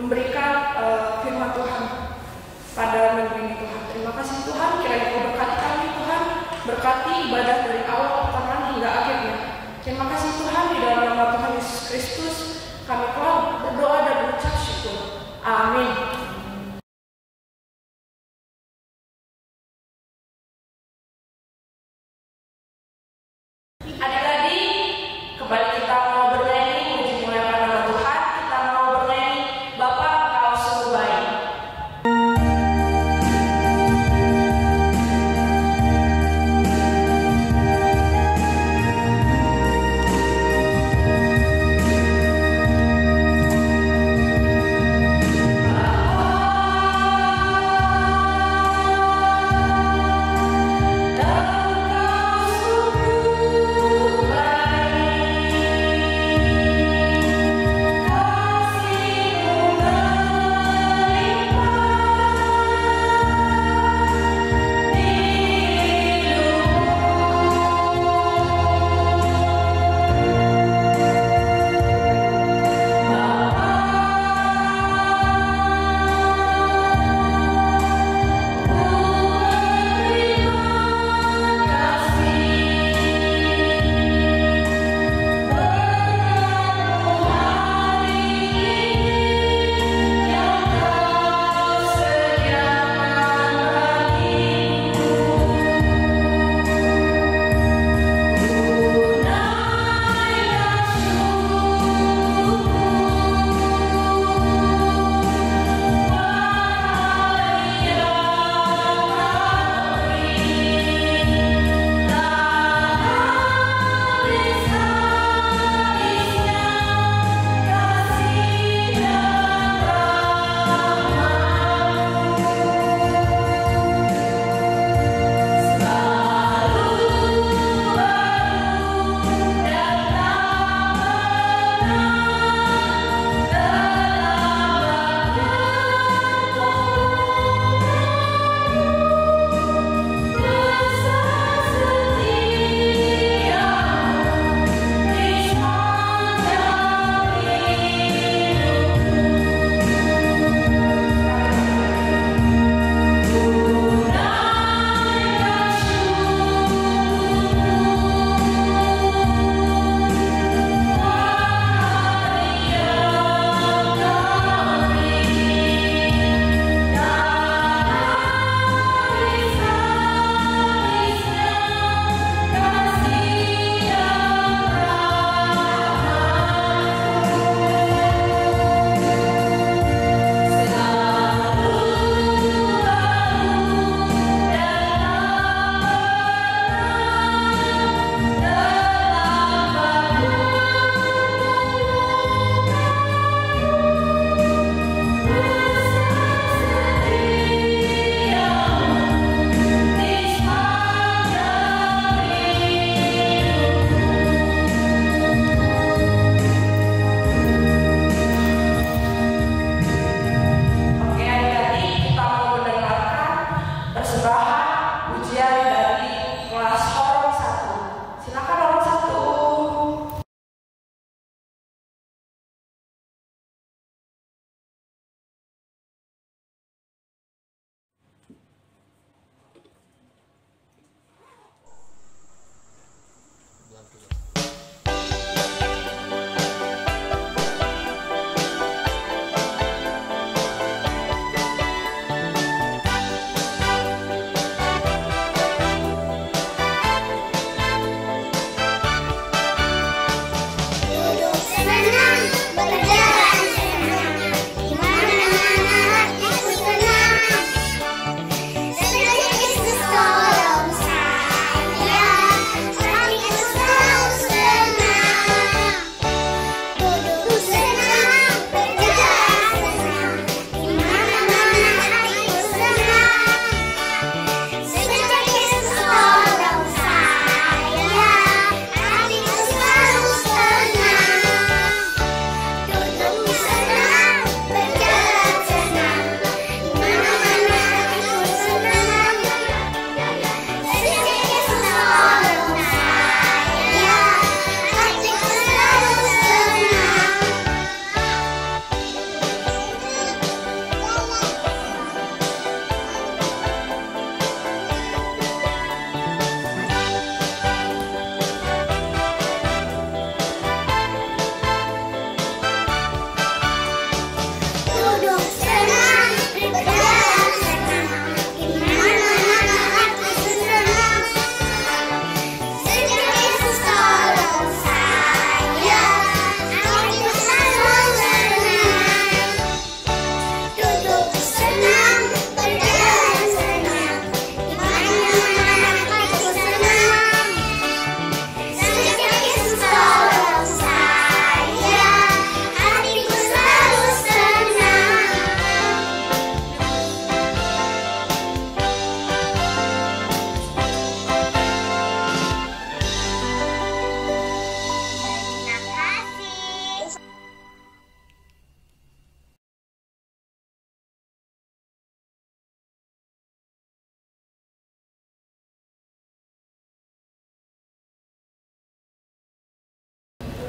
memberikan firman Tuhan pada minggu ini Tuhan. Terima kasih Tuhan, kiranya Kau berkati kami Tuhan, berkati ibadah dari awal pertengahan hingga akhirnya. Terima kasih Tuhan, di dalam nama Tuhan Yesus Kristus kami telah berdoa dan berucap syukur. Amin. Adik-adik, kembali kita mau bernyanyi puji muliakan nama Tuhan. Kita mau bernyanyi Bapa Kau Sungguh Baik.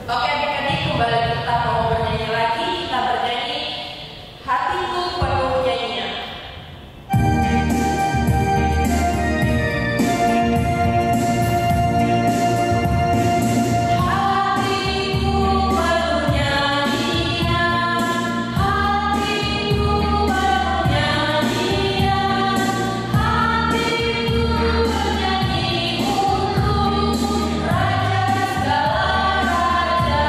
Oke adik-adik, kembali kita mau bernyanyi lagi. Kita bernyanyi Hatiku Penuh Nyanyian. Raja segala raja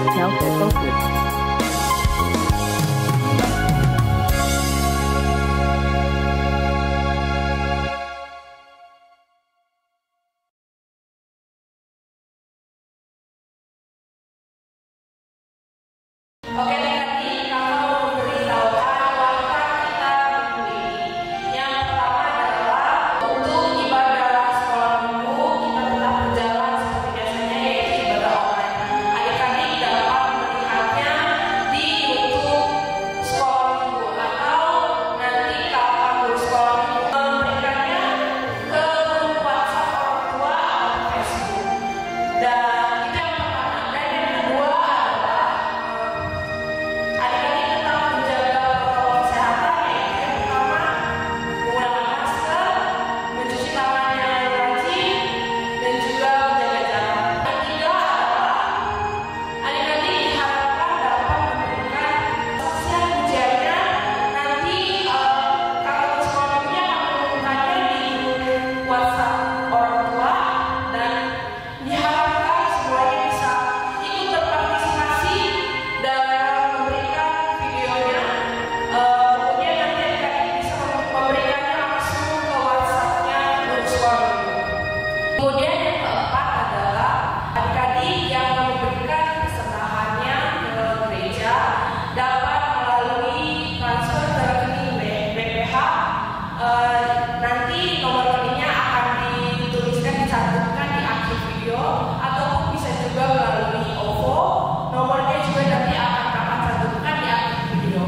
Hotel Beaufort. Oke, tadi kakak mau memberitahukan warta kita minggu ini. Yang pertama adalah untuk ibadah sekolah minggu kita tetap berjalan seperti biasanya, yaitu ibadah online. Adik-adik dapat melihatnya di YouTube sekolah minggu, atau nanti kakak guru sekolah minggu memberikannya ke grup WhatsApp orang tua atau Facebook. Dan itu yang pertama. Dan yang kedua adalah adik-adik tetap menjaga protokol kesehatan, yaitu yang pertama menggunakan masker, mencuci tangannya dengan rajin, dan juga menjaga jarak. Yang ketiga adalah adik-adik diharapkan dapat memberikan sosial ujiannya nanti kalau sekolahnya akan menggunakannya di WhatsApp orang tua, dan diharapkan semuanya bisa ikut berpartisipasi dalam memberikan videonya. Kemudian nanti adik-adik bisa memberikannya langsung ke WhatsApp-nya guru sekolah minggu. Kemudian yang keempat adalah adik-adik yang memberikan persembahannya ke gereja dapat melalui transfer ke rekening BPH. Nanti nomor rekeningnya akan dituliskan, dicantumkan di akhir video, ataupun bisa juga melalui OVO. Nomornya juga nanti akan kakak cantumkan di akhir video.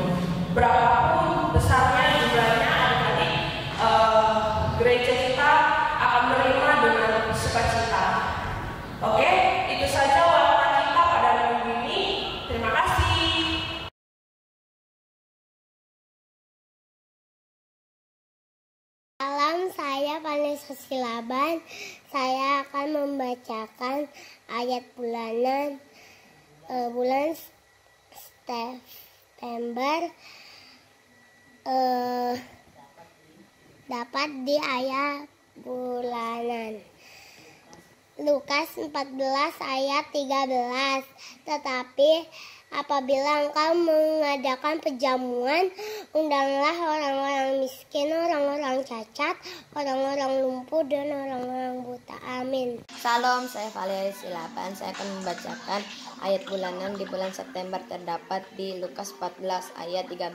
Berapapun besarnya jumlahnya, adik-adik, gereja kita akan menerima dengan sukacita. Oke, itu saja warta kita pada minggu ini. Terima kasih. Salam, saya Vanessa Silaban. Saya akan membacakan ayat bulanan bulan September. Dapat di ayat bulanan Lukas 14 ayat 13. Tetapi apabila engkau mengadakan perjamuan, undanglah orang-orang miskin, orang-orang cacat, orang-orang lumpuh, dan orang-orang buta. Amin. Salam, saya Valerie Silaban. Saya akan membacakan ayat bulanan di bulan September, terdapat di Lukas 14 ayat 13.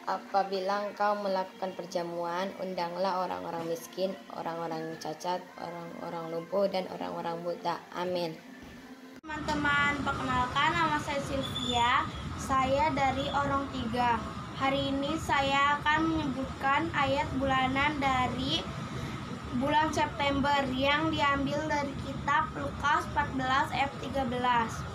Apabila engkau melakukan perjamuan, undanglah orang-orang miskin, orang-orang cacat, orang-orang lumpuh, dan orang-orang buta. Amin. Teman-teman, perkenalkan, nama saya Sylvia. Saya dari Orong 3. Hari ini saya akan menyebutkan ayat bulanan dari bulan September yang diambil dari kitab Lukas 14 ayat 13.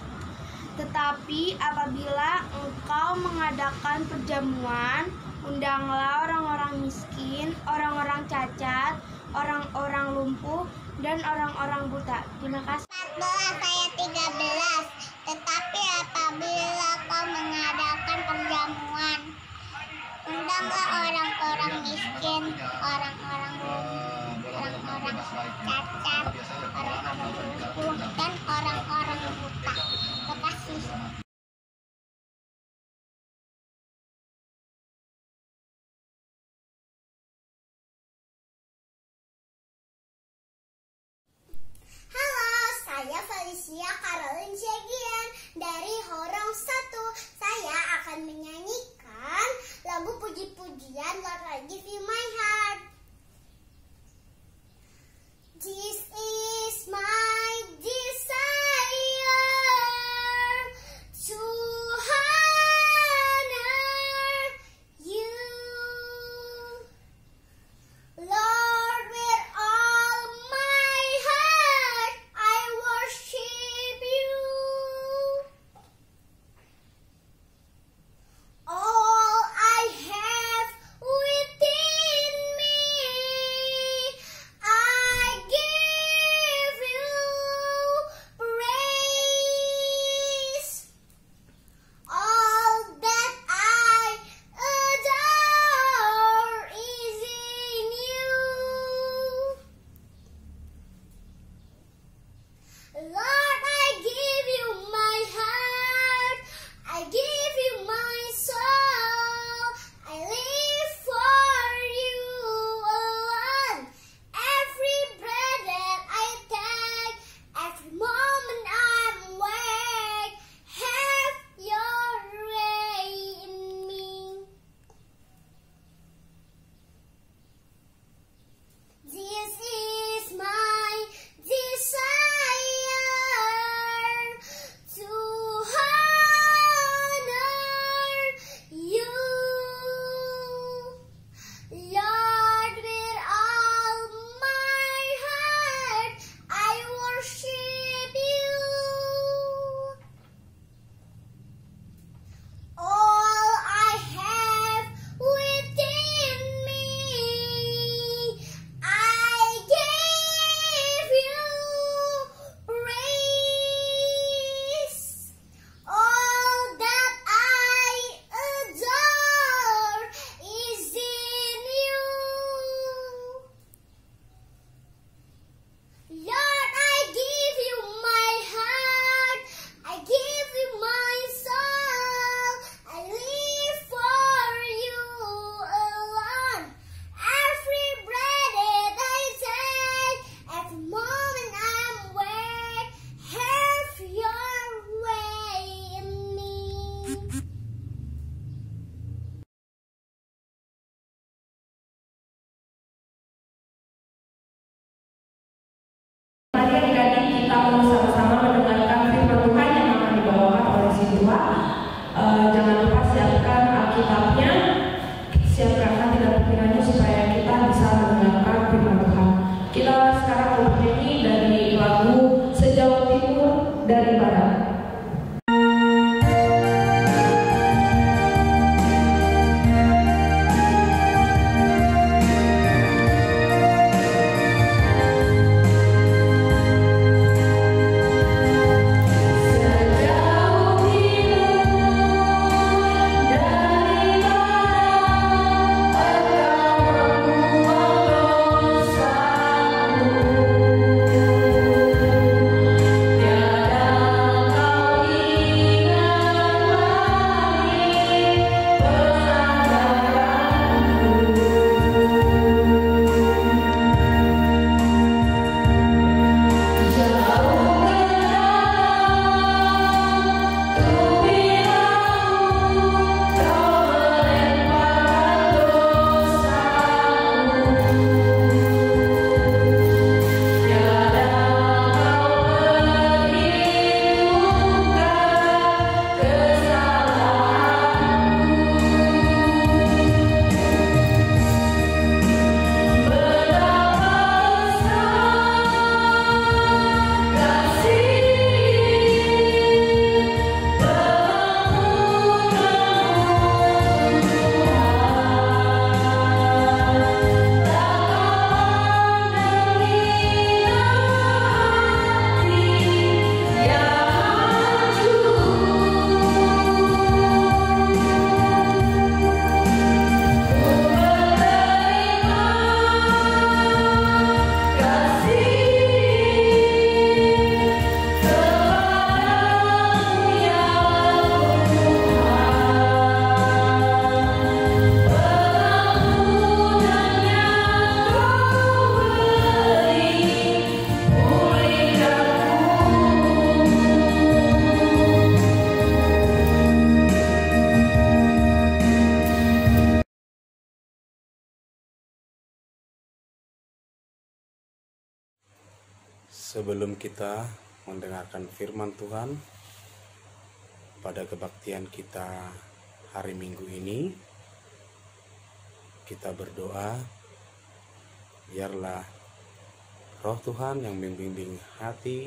Tetapi apabila engkau mengadakan perjamuan, undanglah orang-orang miskin, orang-orang cacat, orang-orang lumpuh, dan orang-orang buta. Terima kasih. 14 ayat 13. Tetapi apabila kau mengadakan perjamuan, undanglah orang-orang miskin, orang-orang lumpuh, orang-orang cacat, orang-orang lumpuh, dan orang-orang buta. Terima kasih. Halo, saya Felicia Caroline Syegian dari Horong 1. Saya akan menyanyikan lagu puji-pujian Lord I Give You My Heart. This is my desire to honor you, Lord, with all my heart I worship you. Alkitabnya, siapkan hati dan pikirannya supaya kita bisa mendengarkan firman Tuhan. Kita sekarang bernyanyi dari lagu Sejauh Timur dari Barat. Sebelum kita mendengarkan firman Tuhan pada kebaktian kita hari Minggu ini, kita berdoa biarlah Roh Tuhan yang membimbing hati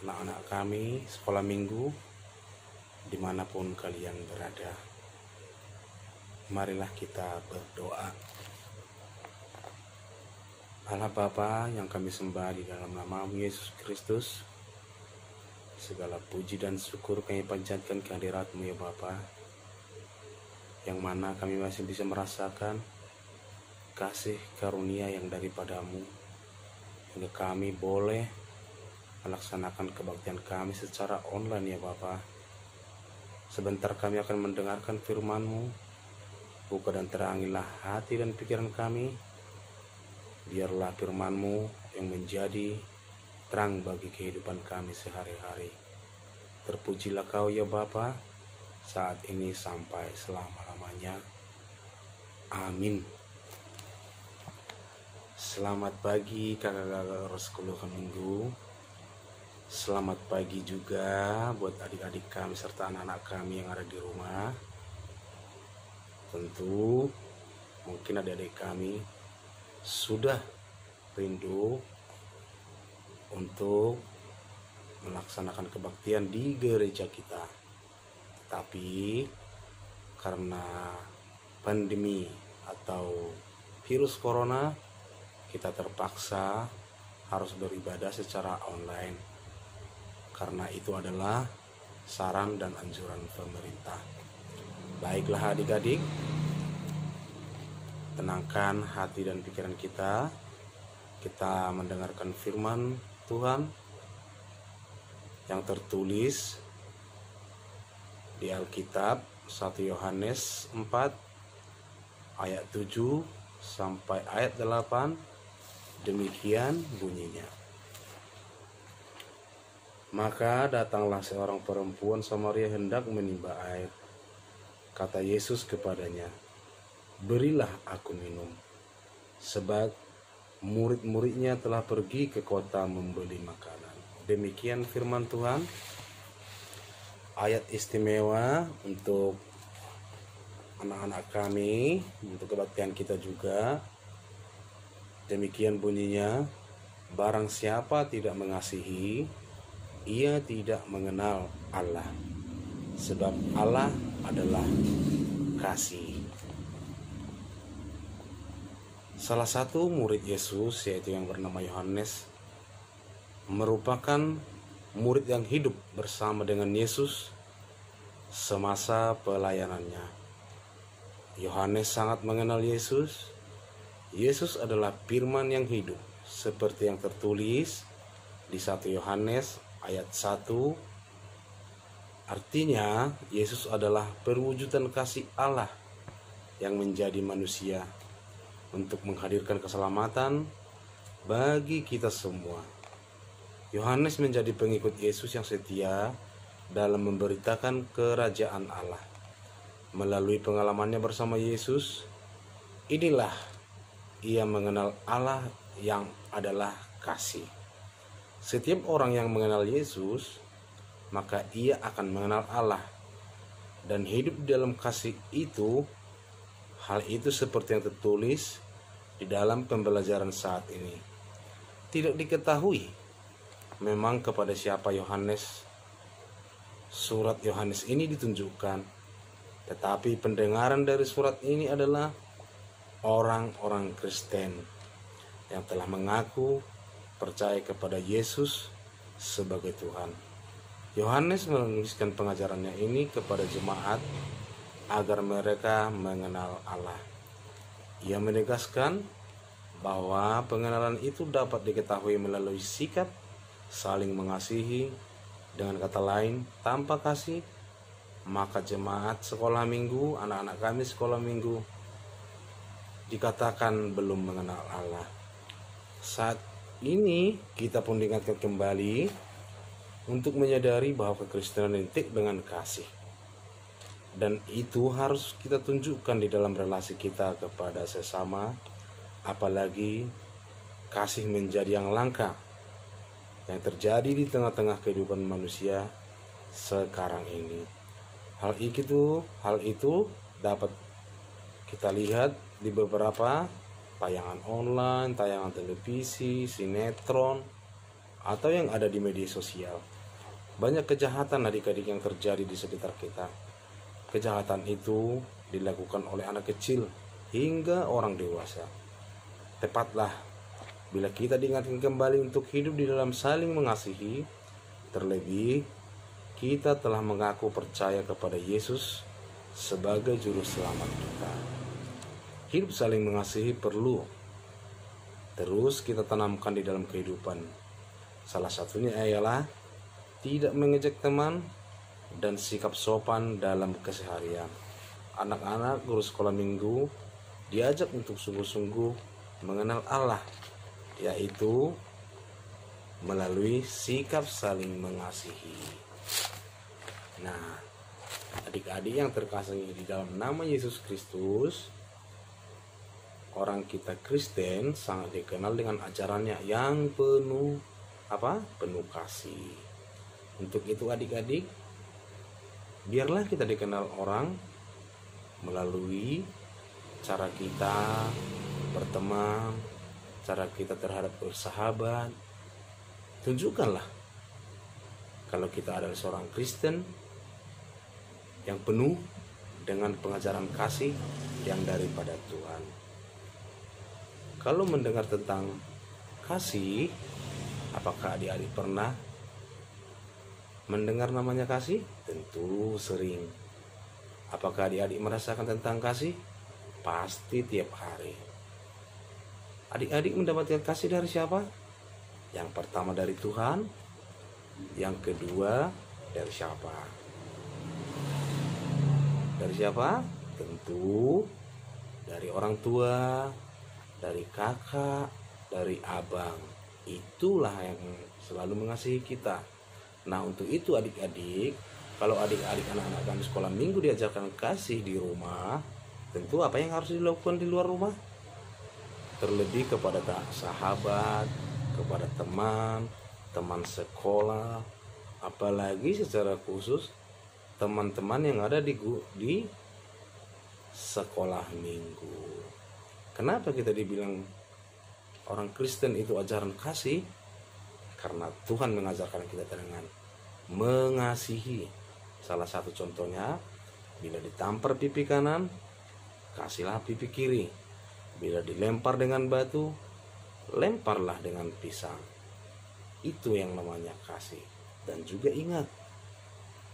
anak-anak kami sekolah minggu dimanapun kalian berada. Marilah kita berdoa. Allah Bapa yang kami sembah di dalam nama Yesus Kristus, segala puji dan syukur kami panjatkan kehadirat-Mu ya Bapa, yang mana kami masih bisa merasakan kasih karunia yang daripada-Mu, hingga kami boleh melaksanakan kebaktian kami secara online ya Bapa. Sebentar kami akan mendengarkan firman-Mu, buka dan terangilah hati dan pikiran kami. Biarlah firman-Mu yang menjadi terang bagi kehidupan kami sehari-hari. Terpujilah Kau ya Bapa, saat ini sampai selama-lamanya. Amin. Selamat pagi kakak-kakak sekolah minggu. Selamat pagi juga buat adik-adik kami serta anak-anak kami yang ada di rumah. Tentu mungkin adik-adik kami sudah rindu untuk melaksanakan kebaktian di gereja kita. Tapi karena pandemi atau virus corona, kita terpaksa harus beribadah secara online. Karena itu adalah saran dan anjuran pemerintah. Baiklah adik-adik, tenangkan hati dan pikiran kita. Kita mendengarkan firman Tuhan yang tertulis di Alkitab 1 Yohanes 4 ayat 7 sampai ayat 8. Demikian bunyinya. Maka datanglah seorang perempuan Samaria hendak menimba air. Kata Yesus kepadanya, "Berilah aku minum." Sebab murid-muridnya telah pergi ke kota membeli makanan. Demikian firman Tuhan. Ayat istimewa untuk anak-anak kami, untuk kebaktian kita juga. Demikian bunyinya, barang siapa tidak mengasihi, ia tidak mengenal Allah, sebab Allah adalah kasih. Salah satu murid Yesus, yaitu yang bernama Yohanes, merupakan murid yang hidup bersama dengan Yesus semasa pelayanannya. Yohanes sangat mengenal Yesus. Yesus adalah firman yang hidup, seperti yang tertulis di 1 Yohanes ayat 1. Artinya, Yesus adalah perwujudan kasih Allah yang menjadi manusia untuk menghadirkan keselamatan bagi kita semua. Yohanes menjadi pengikut Yesus yang setia dalam memberitakan kerajaan Allah. Melalui pengalamannya bersama Yesus, inilah ia mengenal Allah yang adalah kasih. Setiap orang yang mengenal Yesus, maka ia akan mengenal Allah dan hidup di dalam kasih itu. Hal itu seperti yang tertulis di dalam pembelajaran saat ini. Tidak diketahui memang kepada siapa surat Yohanes ini ditunjukkan, tetapi pendengaran dari surat ini adalah orang-orang Kristen yang telah mengaku percaya kepada Yesus sebagai Tuhan. Yohanes menuliskan pengajarannya ini kepada jemaat agar mereka mengenal Allah. Ia menegaskan bahwa pengenalan itu dapat diketahui melalui sikap saling mengasihi. Dengan kata lain, tanpa kasih, maka jemaat sekolah minggu, anak-anak kami sekolah minggu, dikatakan belum mengenal Allah. Saat ini kita pun diingatkan kembali untuk menyadari bahwa kekristenan identik dengan kasih. Dan itu harus kita tunjukkan di dalam relasi kita kepada sesama, apalagi kasih menjadi yang langka yang terjadi di tengah-tengah kehidupan manusia sekarang ini. Hal itu dapat kita lihat di beberapa tayangan online, tayangan televisi, sinetron, atau yang ada di media sosial. Banyak kejahatan adik-adik yang terjadi di sekitar kita. Kejahatan itu dilakukan oleh anak kecil hingga orang dewasa. Tepatlah bila kita diingatkan kembali untuk hidup di dalam saling mengasihi, terlebih kita telah mengaku percaya kepada Yesus sebagai juru selamat kita. Hidup saling mengasihi perlu terus kita tanamkan di dalam kehidupan. Salah satunya ialah tidak mengejek teman dan sikap sopan dalam keseharian. Anak-anak guru sekolah minggu diajak untuk sungguh-sungguh mengenal Allah, yaitu melalui sikap saling mengasihi. Nah, adik-adik yang terkasih di dalam nama Yesus Kristus, orang kita Kristen sangat dikenal dengan ajarannya yang penuh kasih. Untuk itu adik-adik, biarlah kita dikenal orang melalui cara kita berteman, cara kita terhadap bersahabat. Tunjukkanlah kalau kita adalah seorang Kristen yang penuh dengan pengajaran kasih yang daripada Tuhan. Kalau mendengar tentang kasih, apakah adik-adik pernah mendengar namanya kasih? Tentu sering. Apakah adik-adik merasakan tentang kasih? Pasti tiap hari. Adik-adik mendapatkan kasih dari siapa? Yang pertama dari Tuhan, yang kedua dari siapa? Dari siapa? Tentu dari orang tua, dari kakak, dari abang. Itulah yang selalu mengasihi kita. Nah, untuk itu adik-adik, kalau adik-adik anak-anak kami sekolah minggu diajarkan kasih di rumah, tentu apa yang harus dilakukan di luar rumah? Terlebih kepada sahabat, kepada teman sekolah, apalagi secara khusus teman-teman yang ada di sekolah minggu. Kenapa kita dibilang orang Kristen itu ajaran kasih? Karena Tuhan mengajarkan kita dengan mengasihi. Salah satu contohnya, bila ditampar pipi kanan, kasihlah pipi kiri. Bila dilempar dengan batu, lemparlah dengan pisang. Itu yang namanya kasih. Dan juga ingat,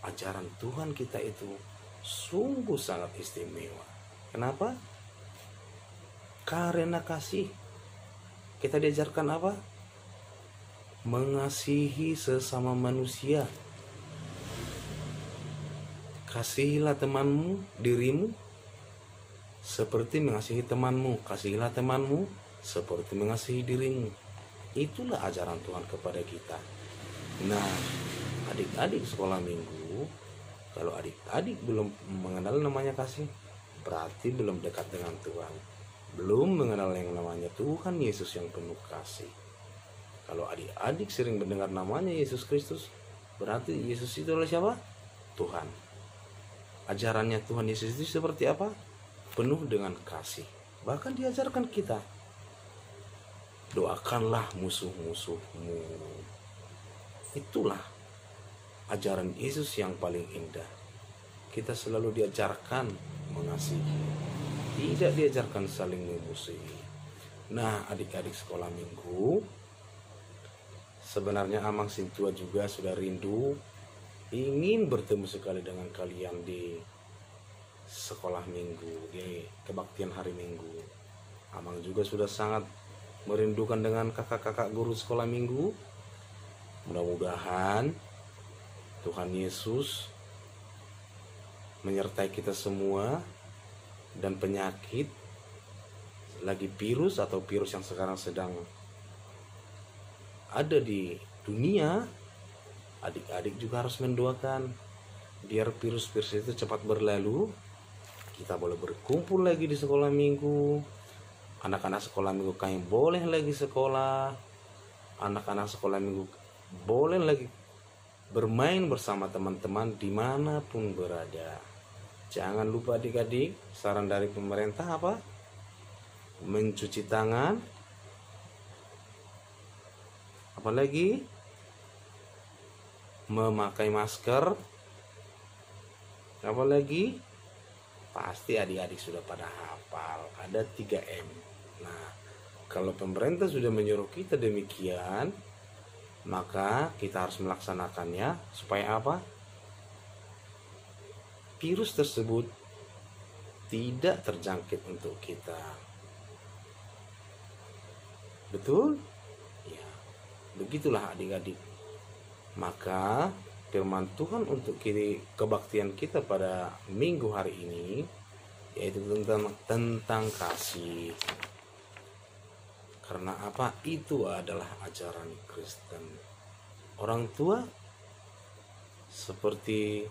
ajaran Tuhan kita itu sungguh sangat istimewa. Kenapa? Karena kasih. Kita diajarkan apa? Mengasihi sesama manusia. Kasihilah temanmu, dirimu, seperti mengasihi temanmu. Kasihilah temanmu seperti mengasihi dirimu. Itulah ajaran Tuhan kepada kita. Nah, adik-adik sekolah minggu, kalau adik-adik belum mengenal namanya kasih, berarti belum dekat dengan Tuhan. Belum mengenal yang namanya Tuhan Yesus yang penuh kasih. Kalau adik-adik sering mendengar namanya Yesus Kristus, berarti Yesus itu adalah siapa? Tuhan. Ajarannya Tuhan Yesus itu seperti apa? Penuh dengan kasih. Bahkan diajarkan kita, doakanlah musuh-musuhmu. Itulah ajaran Yesus yang paling indah. Kita selalu diajarkan mengasihi, tidak diajarkan saling memusuhi. Nah, adik-adik sekolah minggu, sebenarnya Amang Sintua juga sudah rindu, ingin bertemu sekali dengan kalian di sekolah minggu, di kebaktian hari Minggu. Amang juga sudah sangat merindukan dengan kakak-kakak guru sekolah minggu. Mudah-mudahan Tuhan Yesus menyertai kita semua, dan penyakit, lagi virus yang sekarang sedang ada di dunia, adik-adik juga harus mendoakan biar virus-virus itu cepat berlalu. Kita boleh berkumpul lagi di sekolah minggu. Anak-anak sekolah minggu kami boleh lagi sekolah. Anak-anak sekolah minggu boleh lagi bermain bersama teman-teman dimanapun berada. Jangan lupa adik-adik, saran dari pemerintah apa? Mencuci tangan. Apalagi memakai masker. Apalagi pasti adik-adik sudah pada hafal, ada 3M. Nah, kalau pemerintah sudah menyuruh kita demikian, maka kita harus melaksanakannya supaya apa? Virus tersebut tidak terjangkit untuk kita. Betul? Ya, begitulah adik-adik. Maka firman Tuhan untuk kebaktian kita pada minggu hari ini, yaitu tentang kasih. Karena apa? Itu adalah ajaran Kristen. Orang tua seperti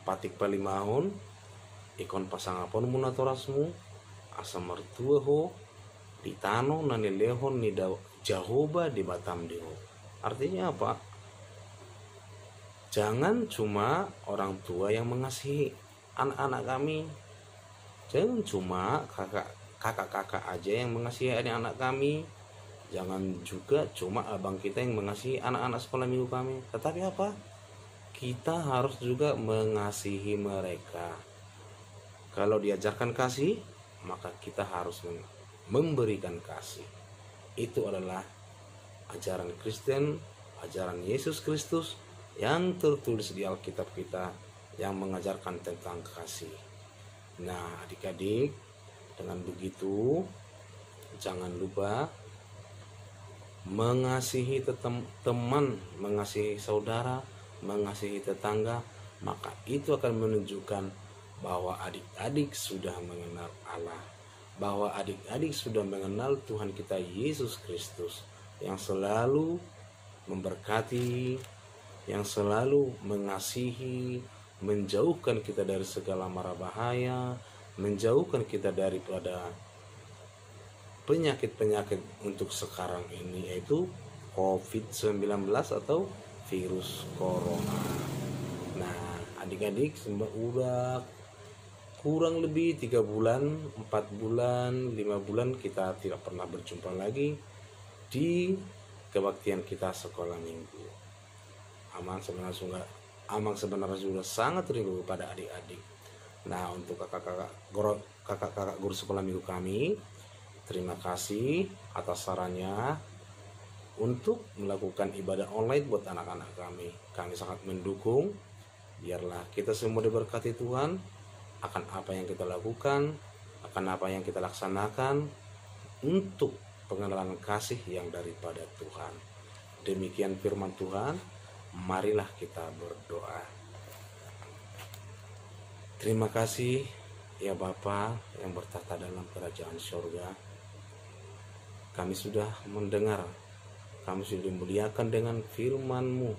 patik palimahun, ikon pasangapon munatorasmu, asam mertua ho, ditano nanilehon ni jahoba di batam diho. Artinya apa? Jangan cuma orang tua yang mengasihi anak-anak kami. Jangan cuma kakak-kakak aja yang mengasihi anak-anak kami. Jangan juga cuma abang kita yang mengasihi anak-anak sekolah minggu kami. Tetapi apa? Kita harus juga mengasihi mereka. Kalau diajarkan kasih, maka kita harus memberikan kasih. Itu adalah ajaran Kristen, ajaran Yesus Kristus yang tertulis di Alkitab kita yang mengajarkan tentang kasih. Nah, adik-adik, dengan begitu jangan lupa mengasihi teman, mengasihi saudara, mengasihi tetangga, maka itu akan menunjukkan bahwa adik-adik sudah mengenal Allah, bahwa adik-adik sudah mengenal Tuhan kita Yesus Kristus yang selalu memberkati, yang selalu mengasihi, menjauhkan kita dari segala mara bahaya, menjauhkan kita daripada penyakit-penyakit untuk sekarang ini, yaitu COVID-19 atau virus corona. Nah, adik-adik udah kurang lebih 3 bulan, 4 bulan, 5 bulan kita tidak pernah berjumpa lagi di kebaktian kita sekolah minggu. Amang sebenarnya sudah sangat rindu kepada adik-adik. Nah, untuk kakak-kakak guru sekolah minggu kami, terima kasih atas sarannya untuk melakukan ibadah online buat anak-anak kami. Kami sangat mendukung. Biarlah kita semua diberkati Tuhan akan apa yang kita lakukan, akan apa yang kita laksanakan untuk pengenalan kasih yang daripada Tuhan. Demikian firman Tuhan. Marilah kita berdoa. Terima kasih ya Bapa yang bertata dalam kerajaan surga. Kami sudah mendengar, kami sudah dimuliakan dengan firman-Mu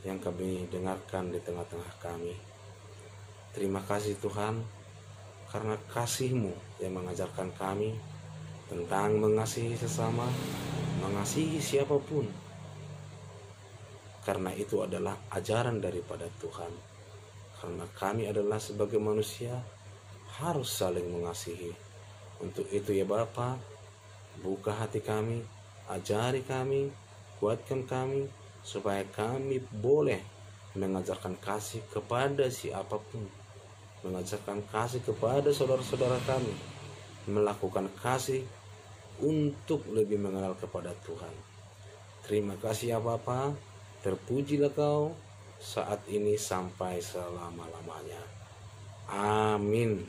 yang kami dengarkan di tengah-tengah kami. Terima kasih Tuhan, karena kasih-Mu yang mengajarkan kami tentang mengasihi sesama, mengasihi siapapun. Karena itu adalah ajaran daripada Tuhan. Karena kami adalah sebagai manusia harus saling mengasihi. Untuk itu ya Bapa, buka hati kami, ajari kami, kuatkan kami, supaya kami boleh mengajarkan kasih kepada siapapun, mengajarkan kasih kepada saudara-saudara kami, melakukan kasih untuk lebih mengenal kepada Tuhan. Terima kasih ya Bapa, terpujilah Kau saat ini sampai selama-lamanya. Amin.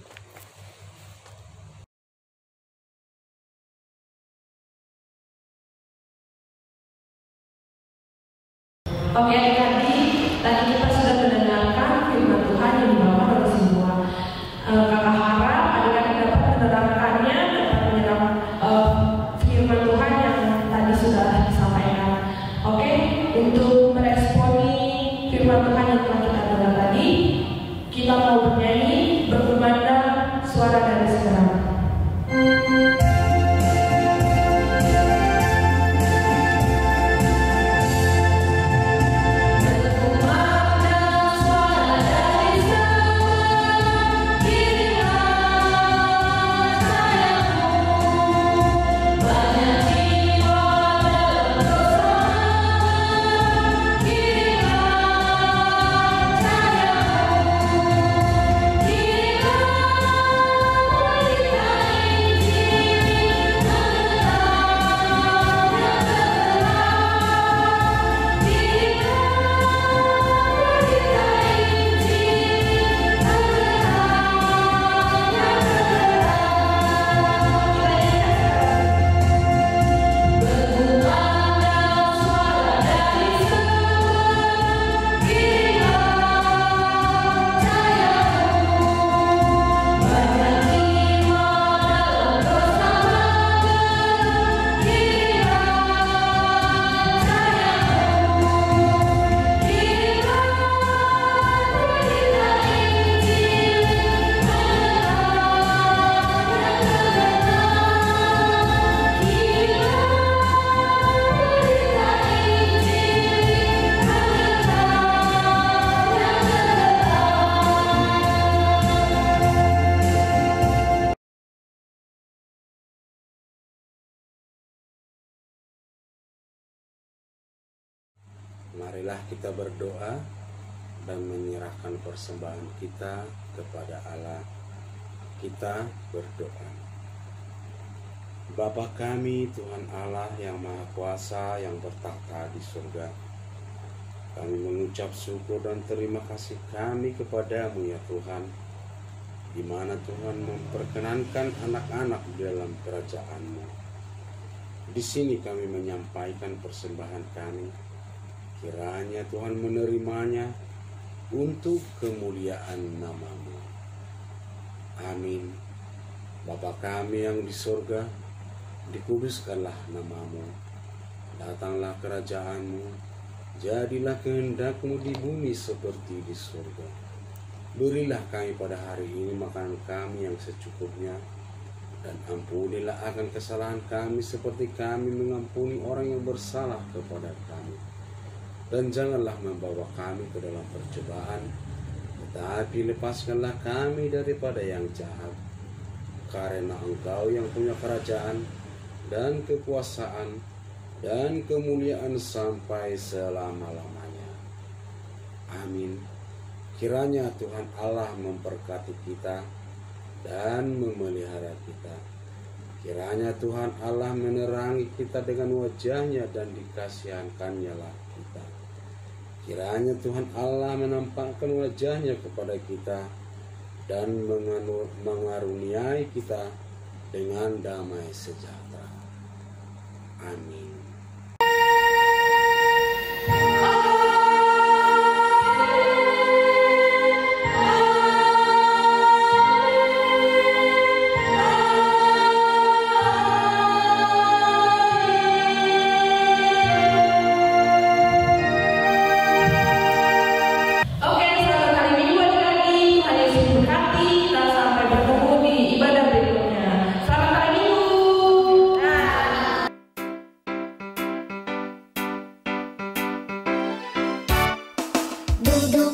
Oke adik-adik, tadi kita sudah mendengarkan firman Tuhan yang dibawakan oleh semua. Kakak harap adik-adik dapat menerangkannya, dapat menyerap firman Tuhan yang tadi sudah disampaikan. Oke, untuk meresponi firman Tuhan yang telah kita dengar tadi, kita mau bernyanyi berkumandang suara dari sekarang. Marilah kita berdoa dan menyerahkan persembahan kita kepada Allah. Kita berdoa. Bapa kami, Tuhan Allah yang Maha Kuasa yang bertahta di surga, kami mengucap syukur dan terima kasih kami kepadamu ya Tuhan, di mana Tuhan memperkenankan anak-anak di dalam kerajaan-Mu. Di sini kami menyampaikan persembahan kami. Kiranya Tuhan menerimanya untuk kemuliaan nama-Mu. Amin. Bapa kami yang di surga, dikuduskanlah nama-Mu. Datanglah kerajaan-Mu. Jadilah kehendak-Mu di bumi seperti di surga. Berilah kami pada hari ini makanan kami yang secukupnya, dan ampunilah akan kesalahan kami seperti kami mengampuni orang yang bersalah kepada kami. Dan janganlah membawa kami ke dalam percobaan, tetapi lepaskanlah kami daripada yang jahat. Karena Engkau yang punya kerajaan dan kekuasaan dan kemuliaan sampai selama-lamanya. Amin. Kiranya Tuhan Allah memberkati kita dan memelihara kita. Kiranya Tuhan Allah menerangi kita dengan wajah-Nya dan dikasihankan-Nya lah kita. Kiranya Tuhan Allah menampakkan wajah-Nya kepada kita dan mengaruniai kita dengan damai sejahtera. Amin. Duduk